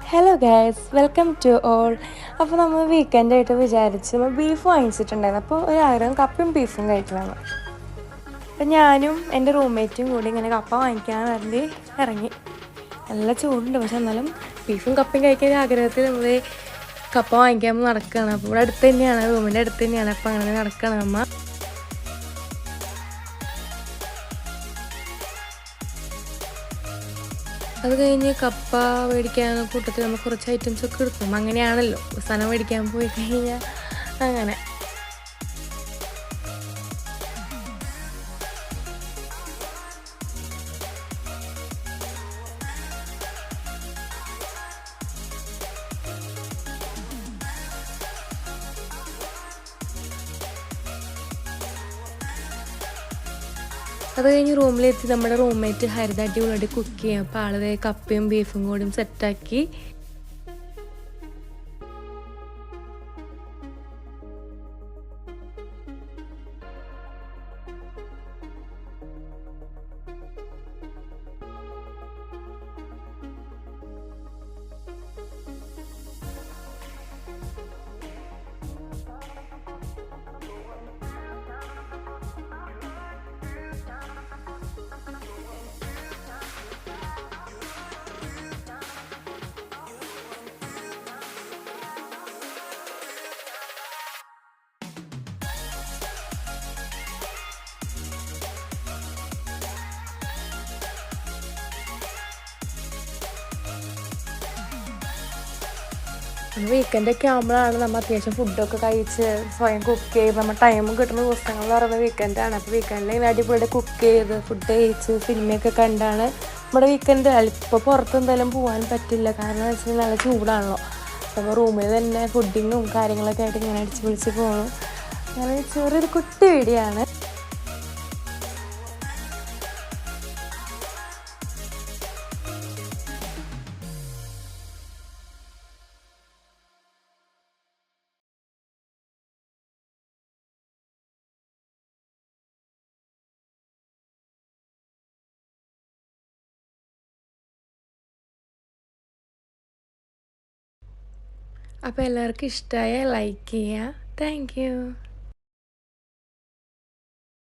Hello guys, welcome to all. അപ്പോൾ നമ്മൾ വീക്കെൻഡായിട്ട് വിചാരിച്ച് നമ്മൾ ബീഫ് വാങ്ങിച്ചിട്ടുണ്ടായിരുന്നു. അപ്പോൾ ഒരു ആഗ്രഹം കപ്പയും ബീഫും കഴിക്കണമെന്ന്. അപ്പം ഞാനും എൻ്റെ റൂംമേറ്റും കൂടി ഇങ്ങനെ കപ്പ വാങ്ങിക്കാൻ വേണ്ടി ഇറങ്ങി. നല്ല ചൂടുണ്ട്, പക്ഷെ എന്നാലും ബീഫും കപ്പയും കഴിക്കാൻ ആഗ്രഹത്തിൽ നമ്മൾ കപ്പ വാങ്ങിക്കാൻ നടക്കുകയാണ്. അപ്പോൾ ഇവിടെ അടുത്ത് തന്നെയാണ്, റൂമിൻ്റെ അടുത്ത് തന്നെയാണ്. അപ്പോൾ അങ്ങനെ നടക്കുകയാണ് നമ്മ. അത് കഴിഞ്ഞ് കപ്പ മേടിക്കാൻ കൂട്ടത്തിൽ നമ്മൾ കുറച്ച് ഐറ്റംസൊക്കെ എടുക്കും. അങ്ങനെയാണല്ലോ, സാധനം മേടിക്കാൻ പോയി കഴിഞ്ഞാൽ അങ്ങനെ. അത് കഴിഞ്ഞ് റൂമിലെത്തി നമ്മുടെ റൂംമേറ്റ് ഹരിത അടിപൊളിയായിട്ട് കുക്ക് ചെയ്യാം. അപ്പോൾ ആളത് കപ്പയും ബീഫും കൂടിയും സെറ്റാക്കി. വീക്കെൻഡൊക്കെ ആകുമ്പോഴാണ് നമ്മൾ അത്യാവശ്യം ഫുഡൊക്കെ കഴിച്ച് സ്വയം കുക്ക് ചെയ്ത് നമ്മൾ ടൈമും കിട്ടുന്ന ദിവസങ്ങൾ എന്ന് പറയുന്നത് വീക്കെൻഡാണ്. അപ്പോൾ വീക്കെൻഡിൽ ഇങ്ങനെ അടിപൊളിയായിട്ട് കുക്ക് ചെയ്ത് ഫുഡ് കഴിച്ച് സിനിമയൊക്കെ കണ്ടാണ് നമ്മുടെ വീക്കെൻഡ്. ഇപ്പോൾ പുറത്ത് എന്തായാലും പോകാൻ പറ്റില്ല, കാരണം എന്ന് വെച്ചാൽ നല്ല ചൂടാണല്ലോ. അപ്പോൾ റൂമിൽ തന്നെ ഫുഡിങ്ങും കാര്യങ്ങളൊക്കെ ആയിട്ട് ഇങ്ങനെ അടിച്ച് പൊളിച്ച് പോകണം. അങ്ങനെ ചെറിയൊരു കുട്ടി വീഡിയോ ആണ്. അപ്പോൾ എല്ലാവർക്കും ഇഷ്ടമായ ലൈക്ക് ചെയ്യുക. Thank you.